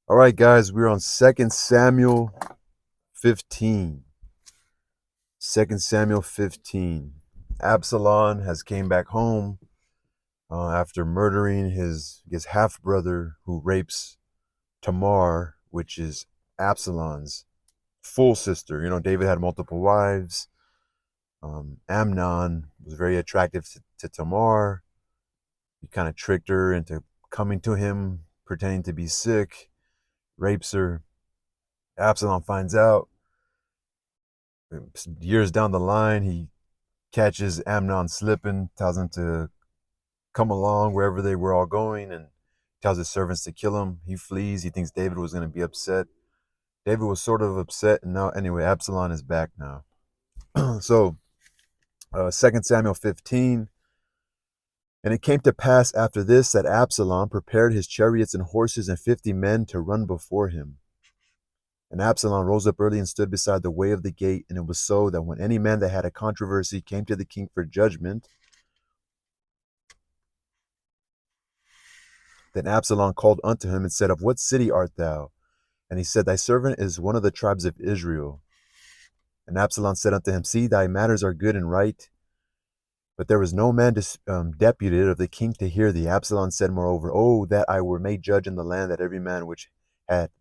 All right, guys, we're on 2 Samuel 15. 2 Samuel 15. Absalom has came back home after murdering his half brother who rapes Tamar, which is Absalom's full sister. You know, David had multiple wives. Amnon was very attractive to Tamar. He kind of tricked her into coming to him, pretending to be sick, rapes her. Absalom finds out. Years down the line, he catches Amnon slipping, tells him to come along wherever they were all going, and tells his servants to kill him. He flees. He thinks David was going to be upset. David was sort of upset, and now, anyway, Absalom is back now. So, 2 Samuel 15. And it came to pass after this that Absalom prepared his chariots and horses and 50 men to run before him. And Absalom rose up early and stood beside the way of the gate. And it was so that when any man that had a controversy came to the king for judgment, then Absalom called unto him and said, Of what city art thou? And he said, Thy servant is one of the tribes of Israel. And Absalom said unto him, See, thy matters are good and right, but there was no man deputed of the king to hear thee. Absalom said moreover, Oh, that I were made judge in the land, that every man which had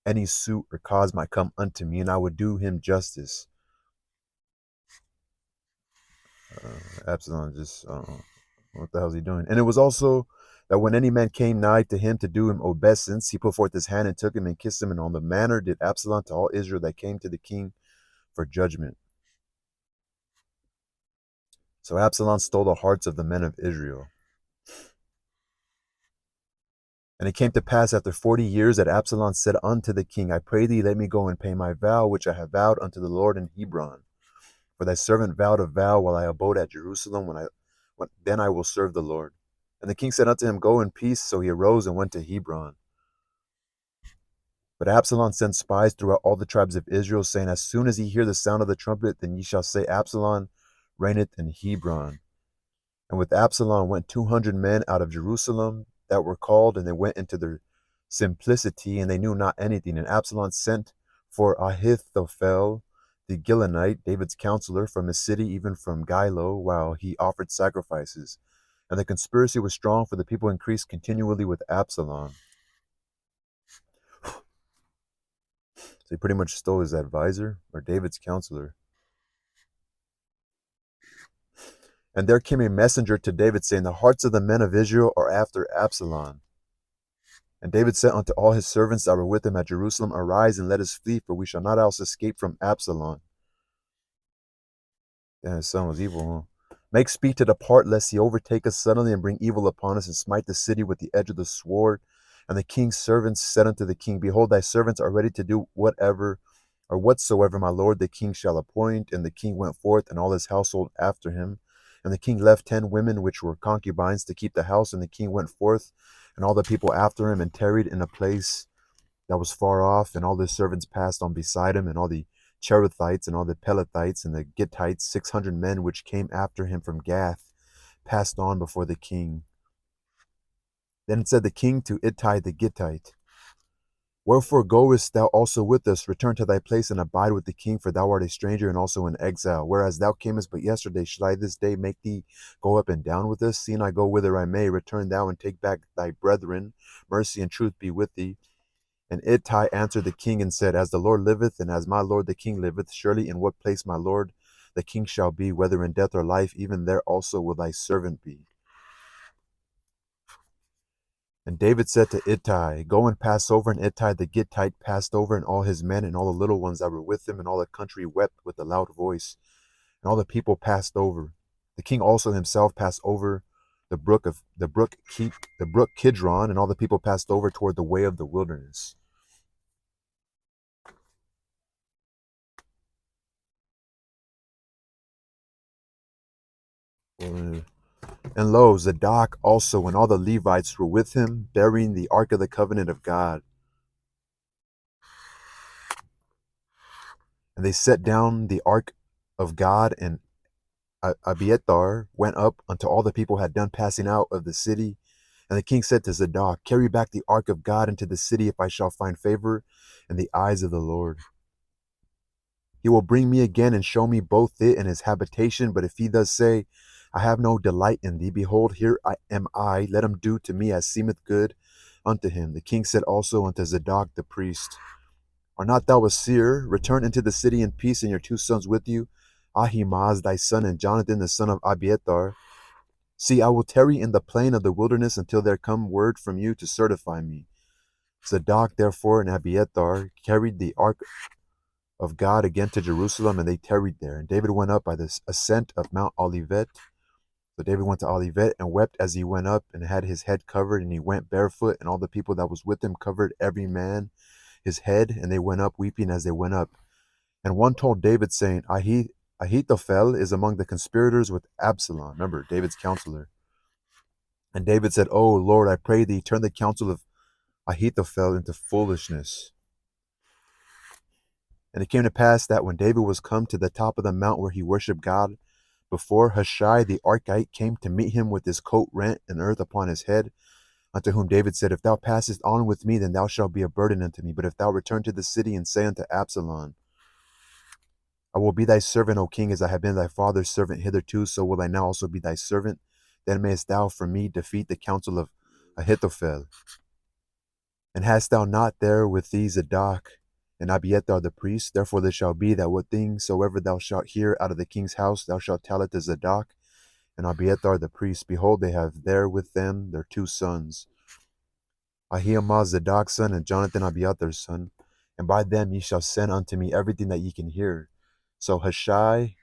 any suit or cause might come unto me, and I would do him justice. Absalom just, what the hell is he doing? And it was also that when any man came nigh to him to do him obeisance, he put forth his hand and took him and kissed him. And on the manner did Absalom to all Israel that came to the king for judgment. So Absalom stole the hearts of the men of Israel. And it came to pass after 40 years that Absalom said unto the king, I pray thee, let me go and pay my vow, which I have vowed unto the Lord in Hebron. For thy servant vowed a vow while I abode at Jerusalem, then I will serve the Lord. And the king said unto him, Go in peace. So he arose and went to Hebron. But Absalom sent spies throughout all the tribes of Israel, saying, As soon as ye hear the sound of the trumpet, then ye shall say, Absalom reigneth in Hebron. And with Absalom went 200 men out of Jerusalem that were called, and they went into their simplicity, and they knew not anything. And Absalom sent for Ahithophel the Gilonite, David's counselor, from his city, even from Gilo, while he offered sacrifices. And the conspiracy was strong, for the people increased continually with Absalom. So he pretty much stole his advisor, or David's counselor. And there came a messenger to David, saying, The hearts of the men of Israel are after Absalom. And David said unto all his servants that were with him at Jerusalem, Arise and let us flee, for we shall not else escape from Absalom. Yeah, his son was evil, huh? Make speed to depart, lest he overtake us suddenly and bring evil upon us, and smite the city with the edge of the sword. And the king's servants said unto the king, Behold, thy servants are ready to do whatever or whatsoever my lord the king shall appoint. And the king went forth, and all his household after him. And the king left 10 women which were concubines to keep the house. And the king went forth, and all the people after him, and tarried in a place that was far off. And all his servants passed on beside him, and all the Cherethites and all the Pelethites and the Gittites, 600 men which came after him from Gath, passed on before the king. Then said the king to Ittai the Gittite, Wherefore goest thou also with us? Return to thy place and abide with the king, for thou art a stranger and also in exile. Whereas thou camest but yesterday, should I this day make thee go up and down with us? Seeing I go whither I may, return thou and take back thy brethren. Mercy and truth be with thee. And Ittai answered the king and said, As the Lord liveth, and as my lord the king liveth, surely in what place my lord the king shall be, whether in death or life, even there also will thy servant be. And David said to Ittai, Go and pass over. And Ittai the Gittite passed over, and all his men and all the little ones that were with him, and all the country wept with a loud voice. And all the people passed over. The king also himself passed over the brook Kidron, and all the people passed over toward the way of the wilderness. And lo, Zadok also and all the Levites were with him, bearing the ark of the covenant of God. And they set down the ark of God, and Abiathar went up until all the people had done passing out of the city. And the king said to Zadok, carry back the ark of God into the city if I shall find favor in the eyes of the Lord. He will bring me again and show me both it and his habitation. But if he does say, I have no delight in thee, behold, here am I, let him do to me as seemeth good unto him. The king said also unto Zadok the priest, Are not thou a seer? Return into the city in peace, and your two sons with you, Ahimaaz thy son, and Jonathan the son of Abiathar. See, I will tarry in the plain of the wilderness until there come word from you to certify me. Zadok therefore and Abiathar carried the ark of God again to Jerusalem, and they tarried there. And David went up by the ascent of Mount Olivet. So David went to Olivet and wept as he went up, and had his head covered, and he went barefoot, and all the people that was with him covered every man his head, and they went up weeping as they went up. And one told David, saying, Ahithophel is among the conspirators with Absalom. Remember, David's counselor. And David said, O Lord, I pray thee, turn the counsel of Ahithophel into foolishness. And it came to pass that when David was come to the top of the mount where he worshipped God, before Hushai the Archite came to meet him with his coat rent and earth upon his head, unto whom David said, If thou passest on with me, then thou shalt be a burden unto me. But if thou return to the city and say unto Absalom, I will be thy servant, O king, as I have been thy father's servant hitherto, so will I now also be thy servant. Then mayest thou for me defeat the counsel of Ahithophel. And hast thou not there with thee Zadok and Abiathar the priest? Therefore there shall be that what things soever thou shalt hear out of the king's house, thou shalt tell it to Zadok and Abiathar the priest. Behold, they have there with them their two sons, Ahimaaz Zadok's son, and Jonathan Abiathar's son. And by them ye shall send unto me everything that ye can hear. So Hushai,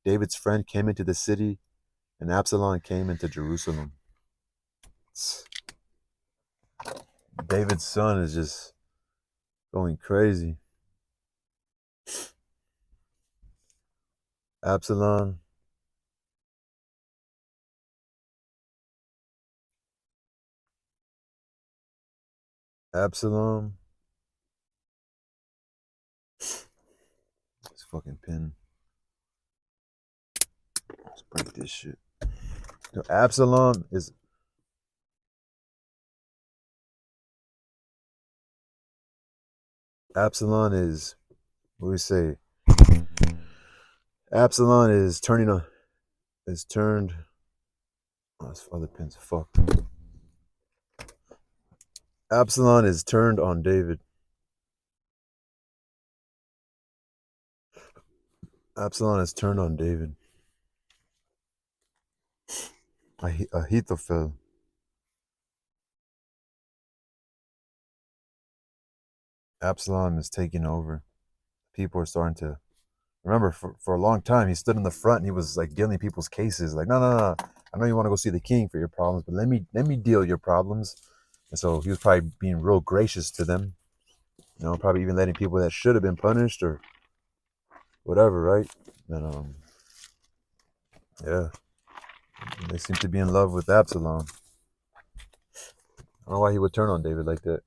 David's friend, came into the city, and Absalom came into Jerusalem. David's son is just going crazy. Absalom. Absalom. This fucking pin. Let's break this shit. No, Absalom is. Absalom is. What do we say? Absalom is turning on. Is turned. Oh, this other pin's fucked. Absalom is turned on David. Absalom is turned on David. Ahithophel. Absalom is taking over. People are starting to remember for a long time he stood in the front and he was like dealing people's cases. Like, no. I know you want to go see the king for your problems, but let me deal your problems. And so he was probably being real gracious to them. You know, probably even letting people that should have been punished or whatever, right? And yeah. They seem to be in love with Absalom. I don't know why he would turn on David like that.